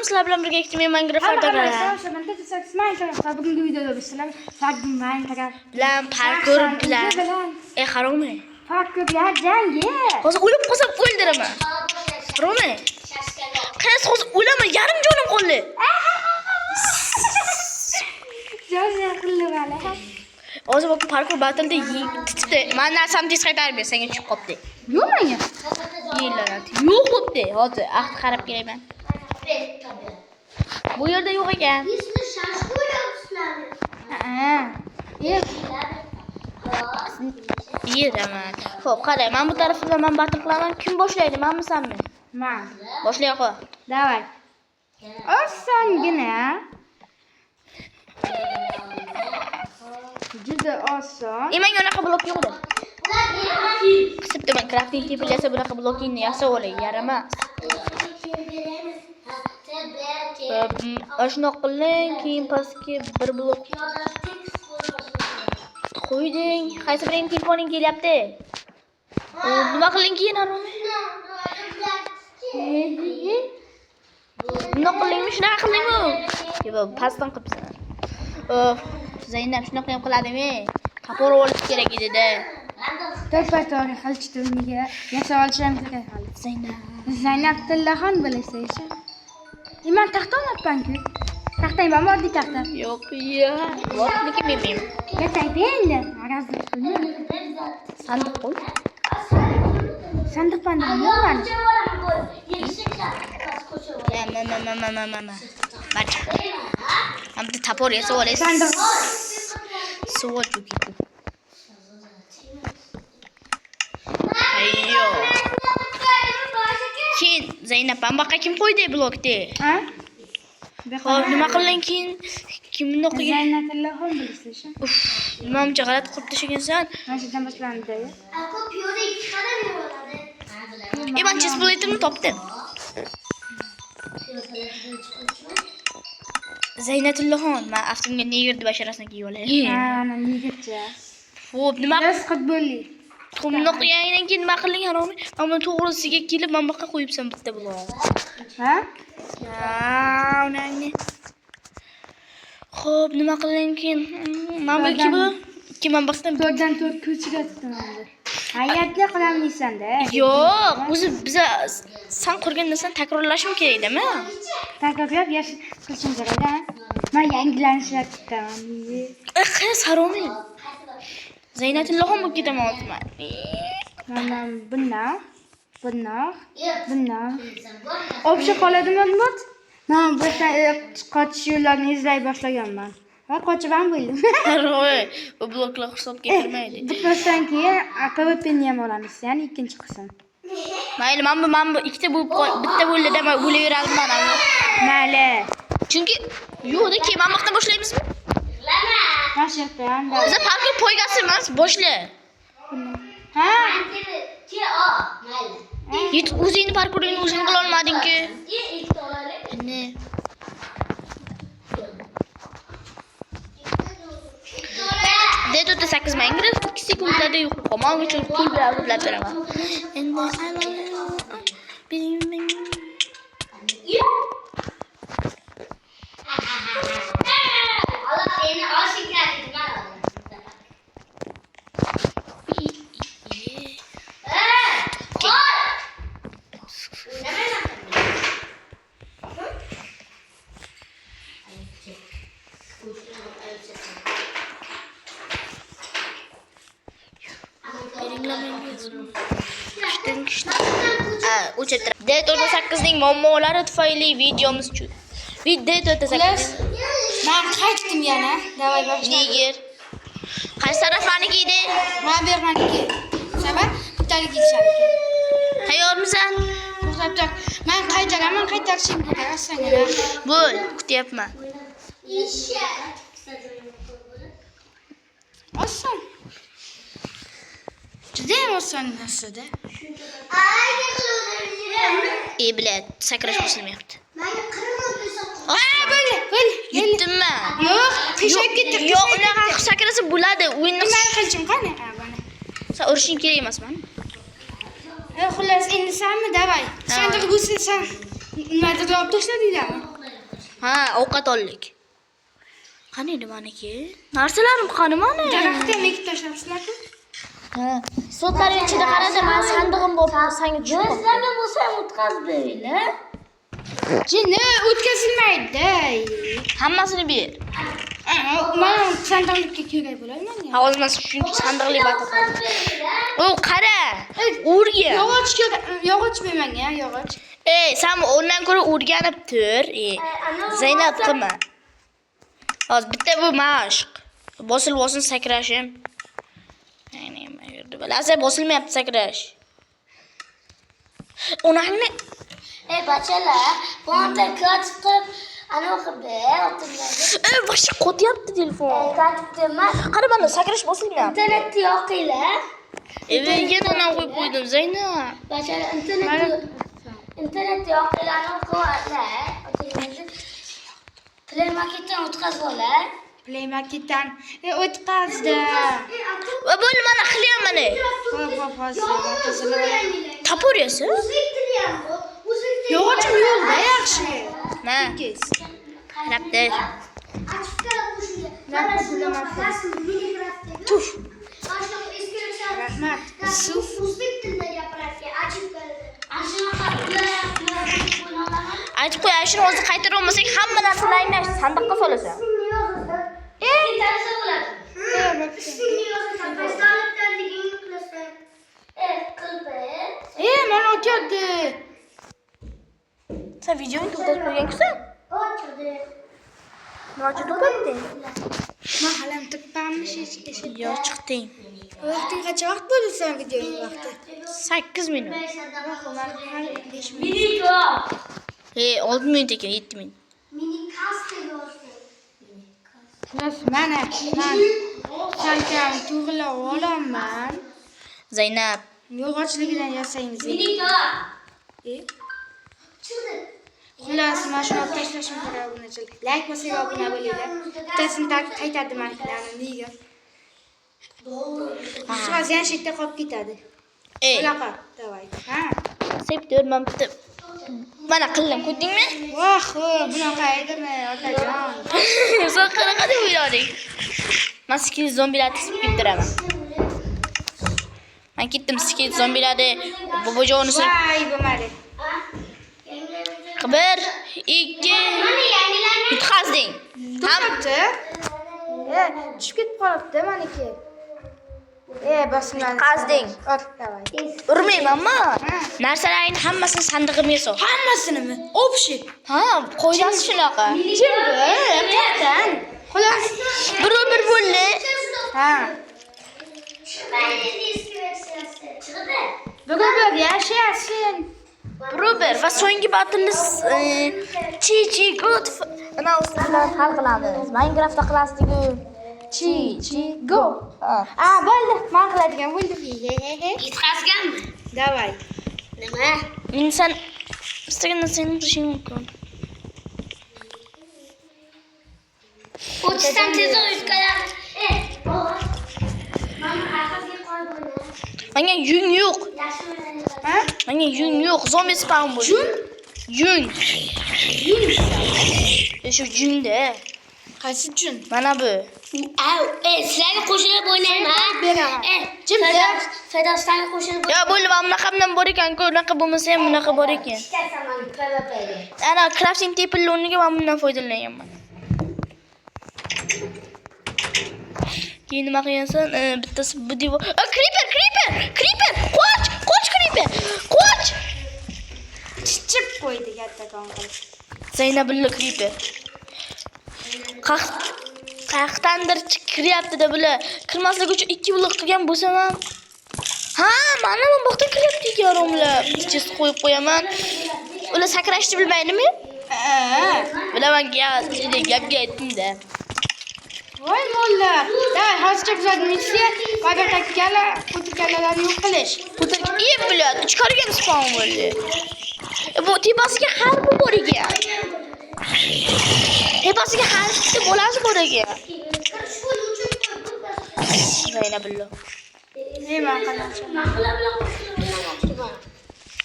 sizlar bilan birga ikkita Minecraft'da bugungi videoda biz sizlar bilan parkour bilan haromi. parkourlar jangi. Hozir o'lib qolsam o'ldiraman. Haromi. Qaysi hozir o'laman, yarim jonim qoldi. Jo'ja qilibala. Hozir bu parkour battle'da yitibdi. Men narsam tez qaytarib ber, senga tushib qopdi. Yo'q menga. Yillanat. Yo'q bo'pti. Hozir aqd qarab kelayman. Bu yerda yo'q ekan. Yeraman. Xo'p, qarang, men bu tarafdan men battle qilaman. Kim boshlaydi? Menmi, senmi? Men. Boshlay qo'y. Davay. Osongina. Juda oson. Menga unaqa blok yo'q-da. Qisibdi men crafting table esa bunaqa blokingni yasab olay, yaramas. Shundoq qiling, keyin pastga bir blok qo'yding. Qaysi biring telefoning kelyapti? Nima qiling keyin haromi? Nima qilingmi? Shunaqa qilingmi? Yo'q, pastdan qilibsan. Zaynab shunaqa ham qiladimi? Kapora olish kerak edi-da. To'pato'g'ri xalchitimiga yasab olishim kerak hali. Zaynab Tillaxon bilasizmi? Men taxta olmayapman-ku. Taxtang bormi, oddiy taxta? Yo'q, ya. Borniki men. Yatay endi. Marazlik qilma. Sandiq qo'y. Sandiq pandiq yo'qmi? Bak. Hamda tapor yasab olasiz. Sandiq. Savol cho'kibdi. Ayyo. Keyin Zaynab Bambaqa kim qo'ydi blokni? Ha? Xo'p, nima qiling keyin? Kimni qo'ygan? Zaynab Tillaxon bilasizmi? Uf, nimamcha g'alati qilib tashlagansan. Mana shu yerdan boshlandi. Men chestplate'imni topdim. Zaynab Tillaxon, men aftimga negerni basharasini kiyib olay. Ha, ana negercha. Xo'p, nima? Biz futbolli. Buni qo'ygandan keyin nima qiling haromi? Men buni to'g'risiga kelib men buyoqqa qo'yibsan bitta blok. Ha? Unangni. Xo'p, nima qiling keyin? Men bu ikki blok, ikki men baxtam. To'rtdan to'rt ko'chiga tutdim. Hayatda qilamlaysan-da. Yo'q, o'zi biz sen qurgan narsani takrorlashim kerak-da-mi? Takrorlab yashil qilishim kerak-da. Men yangilarni ishlab chiqaman. Qaysi haromi? Zaynab Tillaxon bo'lib ketaman hozir. Mana bundan. O'psha qoladimi bot? Men boshdan qochish yo'llarini izlay boshlaganman. Va qochib ham bo'ldim. Haromi, bu bloklar hisobga kirmaydi. Bittasidan keyin PvP'ni ham olamiz, ya'ni ikkinchi qism. Mayli, men bu ikkita bo'lib bitta bo'ldi-da, men o'laverardim mana. Mayli. Chunki yo'qda keyin men vaqtda boshlaymizmi? Mashaqdan. Biz parkour poygasi emas, boshla. Ha? Mayli. O'zingni parkuringni o'zing qila olmading-ku. Ne? Dedo 8 Minecraft 2 sekundlarda yo'q. Qolmoq uchun pul bilan to'plab beraman. Endi Dedo 8 ning muammolari tufayli videomiz chu. Dedo 8. Men qaytdim yana. Davay boshla. Neger. Qaysi taraflarniki edi? Men bermaniki. Sabab bittalik ishlardi. Tayyormisan? To'xtab. Men qaytarishim kerak asanga. Bo'l, kutyapman. Oson. Juda ham oson narsa-da. Bilet, sakrash boshlamayapti. Bo'l. Yetdimmi? Yo'q, qishib ketdi. Yo'q, unaqa sakrasa bo'ladi. O'yinni Men qilishim qanaqa buni? sen urishing kerak emasmi? Xullas, endi senmi, davay. Sandiq bo'lsa sen nimadir olib tashladinglarmi? Ha, ovqat oldik. Qani edi meniki? Narsalarim qani mana? Daraxtga ekib tashlabsizlar-ku. Ha, so'tlar ichida qarada men sandig'im bor, senga tushib qoldi. Sizlarga bo'lsa ham o'tkazib beringlar. Jinni o'tkazilmaydi. Hammasini ber. Mana sandiqlikka kerak bo'ladimi? Ha, hozir men shuncha sandiqli baqa. O'tkazib beringlar. O, qara. O'rga. Yog'och bermanga, yog'och. Ey, sen ondan ko'ra o'rganib tur. Zaynab qilma. Hozir bitta bu mashq. Bosil sakrashim. Ayni nima yurdi. Bilasiz, bosilmayapti sakrash. Onangni Bachalar, fonda kotib qilib, ana o'qibdi, o'tirmaydi. boshi qotyapti telefon. Kotib emas. Qara mana sakrash bosilmayapti. Internetni yoqinglar. Yana onam qo'yib qo'ydim, Zaynab. Bachalar, internetni yoqinglar, o'qinglar. O'tirmaydi. Play Marketdan o'tkazib olay. Play Marketdan o'tkazdi. Va bo'ldi mana qilyapman mana. Tapor yesa? Yog'ochim yo'lda yaxshi. Ma. Qarabdi. Tuf. Rahmat. Suf. O'zbek tilida gapiradi. Aytib qo'y, shuni o'zi qaytarib olmasak, hamma narsalarni sandiqqa solasan. Mana o'tadi. Sen videoni to'xtatib qo'ygansan? Nima uchun to'xtatding? Men halam tippamni ish. Yo'q, chiqding. Vaqting qancha vaqt bo'ldi sen videoning vaqti? 8 minut. 5 minut. Miniko. 6 minut ekan, 7 minut. Xullas, mana men salkam to'g'rilab olaman. Zaynab, Yog'ochligidan yasaymiz. Miniko. Xullas, mana shuni olib tashlashim kerak bunacha. Like bosib obuna bo'linglar. Bittasini qaytardim manikilarni nega? Shu yana shu yerda qolib ketadi. Bunaqa, davay. Ha. septir, men bitta mana qildim, ko'rdingmi? Voh, bunaqa edimi, otajon? Sen qanaqa deb o'ylading? Men skil zombilarni tizib keltiraman. Men ketdim skil zombilarni bobojonisini. Voy, bo'lmadi. 1 2 yutqazding. To'xtatdi. Tushib ketib qolibdi meniki. Bosimdan Qazding. Ot, davay. Urmaymanmi? Narsalaringni hammasini sandig'imga sol. Hammasinimi? Obshi. Ha, qo'ydasi shunaqa. Kimdi? Qayerdan? Xullas, Bir bo'ldi. ha. Bugun yashaysin. Robert va so'nggi battle'ni chi good bilan hal qilamiz. Minecraftda qilasizku. Chi go. Bo'ldi. Men qiladigan bo'ldi. Yutqazganmi? Davay. Nima? Inson istagan narsani qilishing mumkin. 30 dan tezroq yutqazadi. Baba. Mana arkasiga qo'yib qo'ydi. Menga yung yo'q. Yaxshi o'ynaydi. Ha? Menga yung yo'q. Zombi spawn bo'ldi. Yung. Shu junda. Qaysi jun? Mana bu. Sizlarga qo'shilib o'ynayman. Beraman. Jimda Fedoslarga qo'shilib Ya bo'ldi, men bunaqa bilan bor ekan-ku, unaqa bo'lmasa ham bunaqa bor ekan. Ana crafting table o'rniga men bundan foydalanyapman. Keyin nima qilgansan? Bittasi bu devor. Creeper! Qoch creeper! Qoch! Chichib qo'ydi kattakon qilib. Zaynabilla creeper. Qayerdandir kiryapti-da bular. Kirmasligi uchun 2 blok qilgan bo'lsam ham. Ha, mana bu yoqdan kiryapti ekan, Bichis qo'yib qo'yaman. Ular sakrashni bilmaydimi? Bilaman, gapga aytdim-da. Voy mollar. Davay, hozircha bizlarning missiya o'tirganlarni yo'q qilish. Ey, bular ichkariga spawn bo'ldi. Bu tepasiga harbi bor ekan. Tepasiga harbi bo'lasi bor ekan. Zaynabilla. Nima qilmoqchi?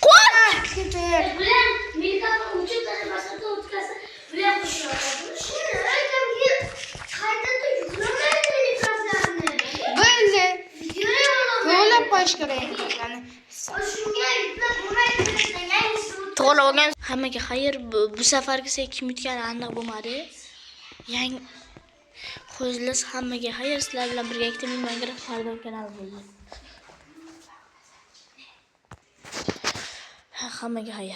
Qo'y! Bilan mikrofon uchun tashlasa o'tkazsa, bilan qo'shiladi. namoyish ko'raylik. Shunga yuklab bo'lmaydi. To'g'ri bo'lgan hammaga xayr. Bu safargi sen kim yutgani aniq bo'lmadi. Yangi Xo'jlas hammaga xayr. Sizlar bilan birga ikkita Minecraft Pardon kanali bo'ldi. Hammaga xayr.